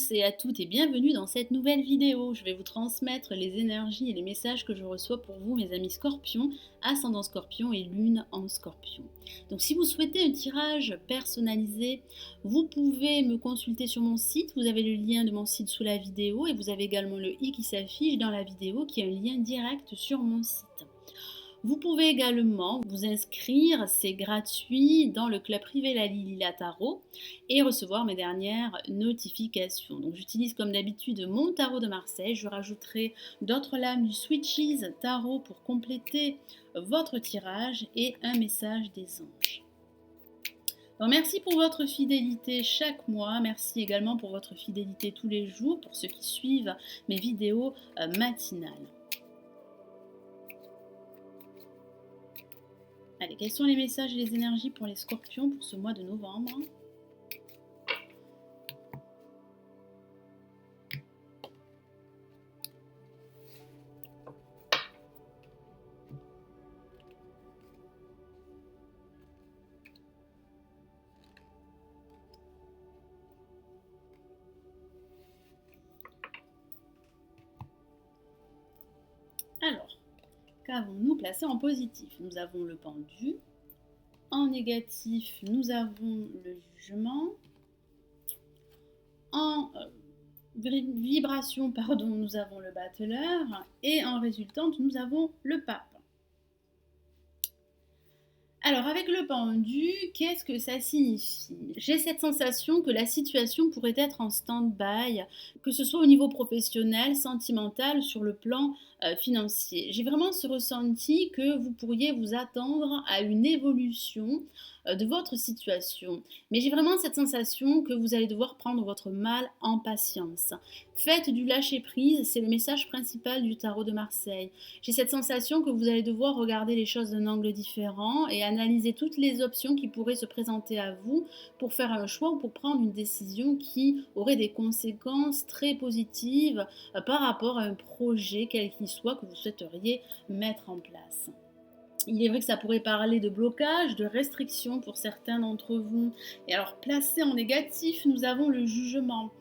tous et à toutes et bienvenue dans cette nouvelle vidéo. Je vais vous transmettre les énergies et les messages que je reçois pour vous, mes amis scorpions, ascendant scorpion et lune en scorpion. Donc si vous souhaitez un tirage personnalisé, vous pouvez me consulter sur mon site. Vous avez le lien de mon site sous la vidéo et vous avez également le i qui s'affiche dans la vidéo qui est un lien direct sur mon site. Vous pouvez également vous inscrire, c'est gratuit, dans le club privé La Lila Tarot et recevoir mes dernières notifications. Donc j'utilise comme d'habitude mon tarot de Marseille. Je rajouterai d'autres lames du Switches Tarot pour compléter votre tirage et un message des anges. Donc merci pour votre fidélité chaque mois. Merci également pour votre fidélité tous les jours pour ceux qui suivent mes vidéos matinales. Allez, quels sont les messages et les énergies pour les scorpions pour ce mois de novembre? Alors, qu'avons-nous placé en positif? Nous avons le pendu. En négatif, nous avons le jugement. En vibration, pardon, nous avons le battleur. Et en résultante, nous avons le pape. Alors, avec le pendu, qu'est-ce que ça signifie? J'ai cette sensation que la situation pourrait être en stand-by, que ce soit au niveau professionnel, sentimental, sur le plan financier. J'ai vraiment ce ressenti que vous pourriez vous attendre à une évolution de votre situation. Mais j'ai vraiment cette sensation que vous allez devoir prendre votre mal en patience. Faites du lâcher-prise, c'est le message principal du tarot de Marseille. J'ai cette sensation que vous allez devoir regarder les choses d'un angle différent et analyser toutes les options qui pourraient se présenter à vous pour faire un choix ou pour prendre une décision qui aurait des conséquences très positives par rapport à un projet quel qu'il soit que vous souhaiteriez mettre en place. Il est vrai que ça pourrait parler de blocage, de restriction pour certains d'entre vous. Et alors, placé en négatif, nous avons le jugement.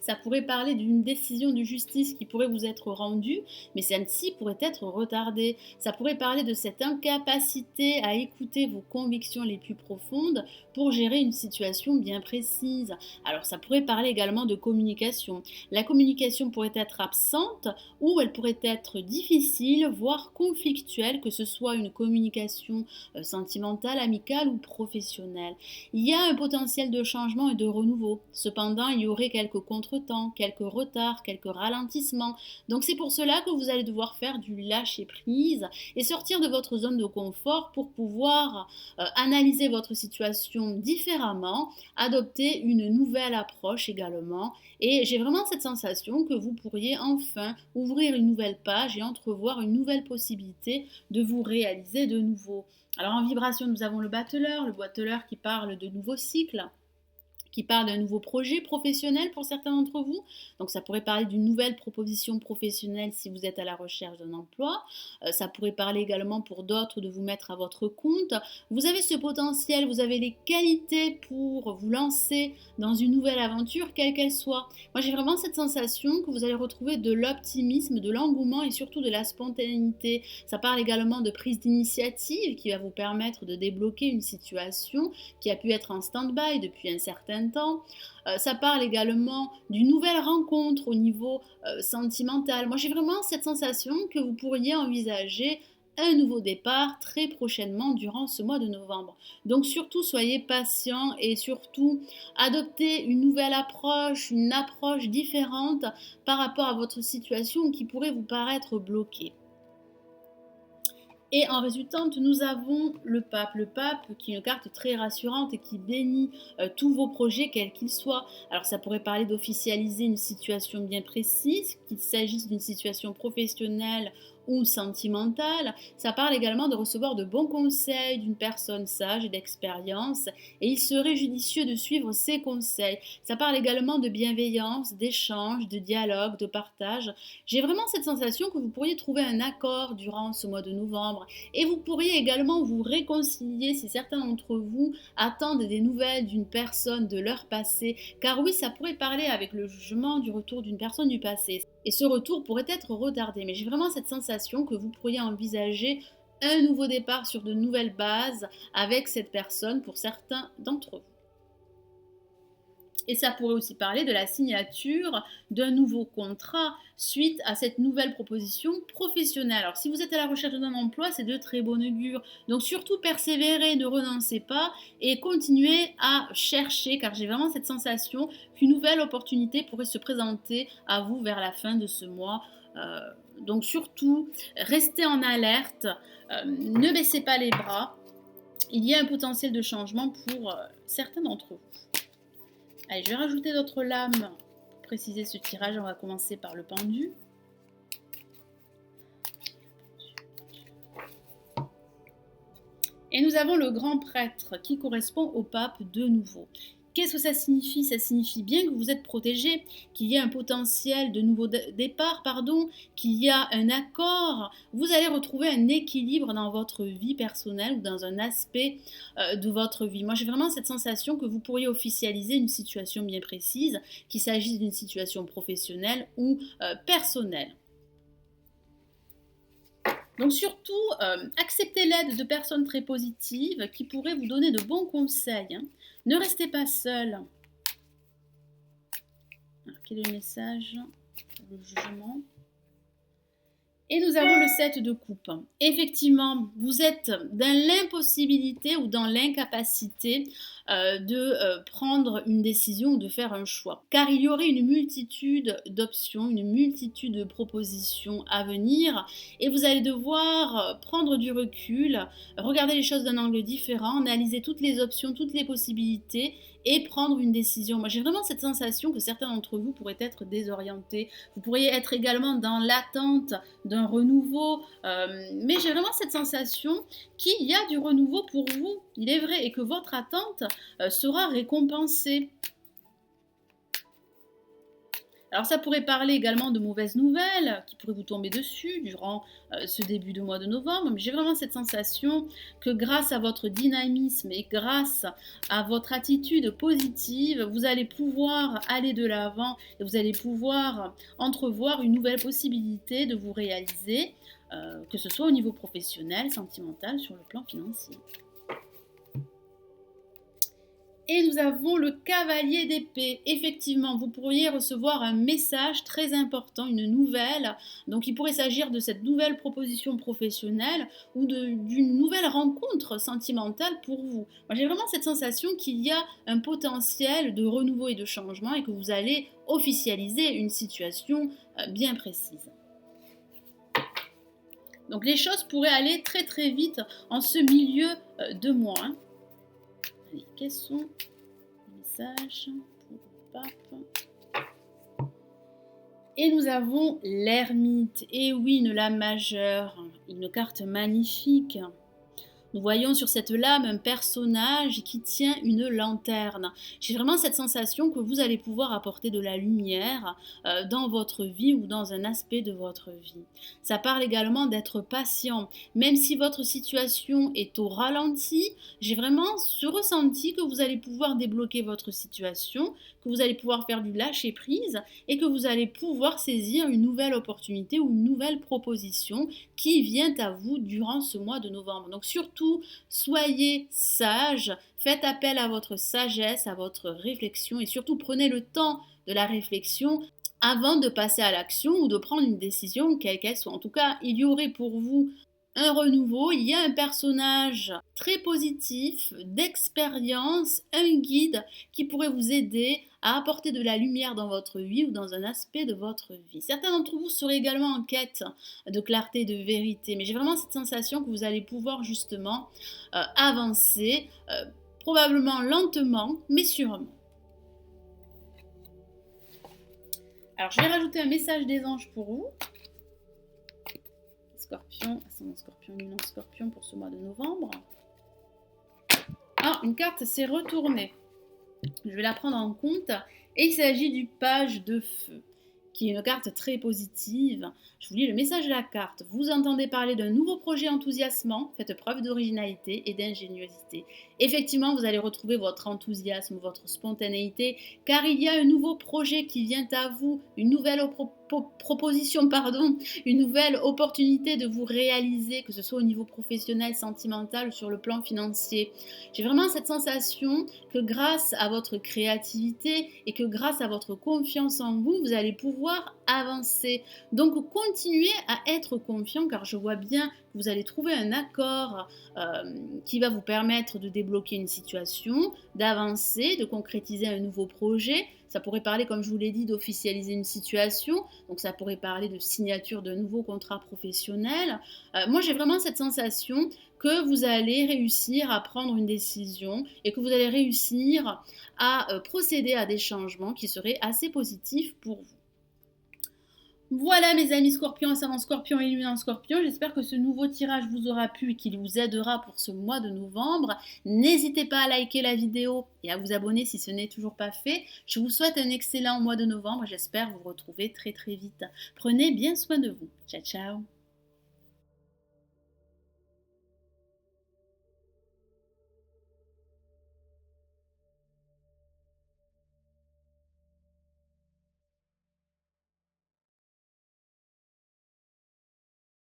Ça pourrait parler d'une décision de justice qui pourrait vous être rendue, mais celle-ci pourrait être retardée. Ça pourrait parler de cette incapacité à écouter vos convictions les plus profondes pour gérer une situation bien précise. Alors ça pourrait parler également de communication. La communication pourrait être absente ou elle pourrait être difficile, voire conflictuelle, que ce soit une communication sentimentale, amicale ou professionnelle. Il y a un potentiel de changement et de renouveau. Cependant, il y aurait quelques contretemps, quelques retards, quelques ralentissements. Donc c'est pour cela que vous allez devoir faire du lâcher-prise et sortir de votre zone de confort pour pouvoir analyser votre situation différemment, adopter une nouvelle approche également. Et j'ai vraiment cette sensation que vous pourriez enfin ouvrir une nouvelle page et entrevoir une nouvelle possibilité de vous réaliser de nouveau. Alors en vibration, nous avons le battleur qui parle de nouveaux cycles, qui parle d'un nouveau projet professionnel pour certains d'entre vous. Donc ça pourrait parler d'une nouvelle proposition professionnelle si vous êtes à la recherche d'un emploi. Ça pourrait parler également pour d'autres de vous mettre à votre compte. Vous avez ce potentiel, vous avez les qualités pour vous lancer dans une nouvelle aventure, quelle qu'elle soit. Moi j'ai vraiment cette sensation que vous allez retrouver de l'optimisme, de l'engouement et surtout de la spontanéité. Ça parle également de prise d'initiative qui va vous permettre de débloquer une situation qui a pu être en stand-by depuis un certain temps. Ça parle également d'une nouvelle rencontre au niveau sentimental. Moi, j'ai vraiment cette sensation que vous pourriez envisager un nouveau départ très prochainement durant ce mois de novembre. Donc surtout, soyez patient et surtout adoptez une nouvelle approche, une approche différente par rapport à votre situation qui pourrait vous paraître bloquée. Et en résultante, nous avons le pape. Le pape qui est une carte très rassurante et qui bénit tous vos projets, quels qu'ils soient. Alors ça pourrait parler d'officialiser une situation bien précise, qu'il s'agisse d'une situation professionnelle ou sentimentale. Ça parle également de recevoir de bons conseils d'une personne sage et d'expérience, et il serait judicieux de suivre ses conseils. Ça parle également de bienveillance, d'échange, de dialogue, de partage. J'ai vraiment cette sensation que vous pourriez trouver un accord durant ce mois de novembre, et vous pourriez également vous réconcilier si certains d'entre vous attendent des nouvelles d'une personne de leur passé, car oui, ça pourrait parler avec le jugement du retour d'une personne du passé. Et ce retour pourrait être retardé, mais j'ai vraiment cette sensation que vous pourriez envisager un nouveau départ sur de nouvelles bases avec cette personne pour certains d'entre vous. Et ça pourrait aussi parler de la signature d'un nouveau contrat suite à cette nouvelle proposition professionnelle. Alors si vous êtes à la recherche d'un emploi, c'est de très bon augure. Donc surtout persévérez, ne renoncez pas et continuez à chercher, car j'ai vraiment cette sensation qu'une nouvelle opportunité pourrait se présenter à vous vers la fin de ce mois. Donc surtout, restez en alerte, ne baissez pas les bras. Il y a un potentiel de changement pour certains d'entre vous. Allez, je vais rajouter d'autres lames pour préciser ce tirage. On va commencer par le pendu. Et nous avons le grand prêtre qui correspond au pape de nouveau. Qu'est-ce que ça signifie? Ça signifie bien que vous êtes protégé, qu'il y a un potentiel de nouveau départ, qu'il y a un accord. Vous allez retrouver un équilibre dans votre vie personnelle ou dans un aspect de votre vie. Moi, j'ai vraiment cette sensation que vous pourriez officialiser une situation bien précise, qu'il s'agisse d'une situation professionnelle ou personnelle. Donc surtout, acceptez l'aide de personnes très positives qui pourraient vous donner de bons conseils. Ne restez pas seul. Alors, quel est le message? Le jugement. Et nous avons le 7 de coupe. Effectivement, vous êtes dans l'impossibilité ou dans l'incapacité de prendre une décision ou de faire un choix. Car il y aurait une multitude d'options, une multitude de propositions à venir et vous allez devoir prendre du recul, regarder les choses d'un angle différent, analyser toutes les options, toutes les possibilités et prendre une décision. Moi, j'ai vraiment cette sensation que certains d'entre vous pourraient être désorientés. Vous pourriez être également dans l'attente d'un renouveau, mais j'ai vraiment cette sensation qu'il y a du renouveau pour vous, il est vrai, et que votre attente sera récompensée. Alors ça pourrait parler également de mauvaises nouvelles qui pourraient vous tomber dessus durant ce début de mois de novembre, mais j'ai vraiment cette sensation que grâce à votre dynamisme et grâce à votre attitude positive, vous allez pouvoir aller de l'avant et vous allez pouvoir entrevoir une nouvelle possibilité de vous réaliser, que ce soit au niveau professionnel, sentimental, sur le plan financier. Et nous avons le cavalier d'épée. Effectivement, vous pourriez recevoir un message très important, une nouvelle. Donc il pourrait s'agir de cette nouvelle proposition professionnelle ou d'une nouvelle rencontre sentimentale pour vous. Moi, j'ai vraiment cette sensation qu'il y a un potentiel de renouveau et de changement et que vous allez officialiser une situation bien précise. Donc les choses pourraient aller très très vite en ce milieu de mois. Allez, quels sont les messages pour le pape? Et nous avons l'ermite. Et oui, une lame majeure, une carte magnifique. Nous voyons sur cette lame un personnage qui tient une lanterne. J'ai vraiment cette sensation que vous allez pouvoir apporter de la lumière dans votre vie ou dans un aspect de votre vie. Ça parle également d'être patient. Même si votre situation est au ralenti, j'ai vraiment ce ressenti que vous allez pouvoir débloquer votre situation, que vous allez pouvoir faire du lâcher-prise et que vous allez pouvoir saisir une nouvelle opportunité ou une nouvelle proposition qui vient à vous durant ce mois de novembre. Donc surtout, soyez sage, faites appel à votre sagesse, à votre réflexion et surtout prenez le temps de la réflexion avant de passer à l'action ou de prendre une décision quelle qu'elle soit. En tout cas, il y aurait pour vous un renouveau, il y a un personnage très positif, d'expérience, un guide qui pourrait vous aider à apporter de la lumière dans votre vie ou dans un aspect de votre vie. Certains d'entre vous seraient également en quête de clarté, de vérité, mais j'ai vraiment cette sensation que vous allez pouvoir justement avancer, probablement lentement, mais sûrement. Alors, je vais rajouter un message des anges pour vous. Scorpion, ascendant Scorpion, Lune en Scorpion pour ce mois de novembre. Ah, une carte s'est retournée. Je vais la prendre en compte. Et il s'agit du page de feu, qui est une carte très positive. Je vous lis le message de la carte. Vous entendez parler d'un nouveau projet enthousiasmant. Faites preuve d'originalité et d'ingéniosité. Effectivement, vous allez retrouver votre enthousiasme, votre spontanéité, car il y a un nouveau projet qui vient à vous, une nouvelle proposition, une nouvelle opportunité de vous réaliser, que ce soit au niveau professionnel, sentimental ou sur le plan financier. J'ai vraiment cette sensation que grâce à votre créativité et que grâce à votre confiance en vous, vous allez pouvoir avancer. Donc continuez à être confiant, car je vois bien que vous allez trouver un accord qui va vous permettre de débloquer une situation, d'avancer, de concrétiser un nouveau projet. Ça pourrait parler, comme je vous l'ai dit, d'officialiser une situation. Donc ça pourrait parler de signature d'un nouveau contrat professionnel. Moi, j'ai vraiment cette sensation que vous allez réussir à prendre une décision et que vous allez réussir à procéder à des changements qui seraient assez positifs pour vous. Voilà mes amis Scorpion, ascendant Scorpion et Lune en Scorpion, j'espère que ce nouveau tirage vous aura plu et qu'il vous aidera pour ce mois de novembre. N'hésitez pas à liker la vidéo et à vous abonner si ce n'est toujours pas fait. Je vous souhaite un excellent mois de novembre, j'espère vous retrouver très très vite. Prenez bien soin de vous. Ciao ciao.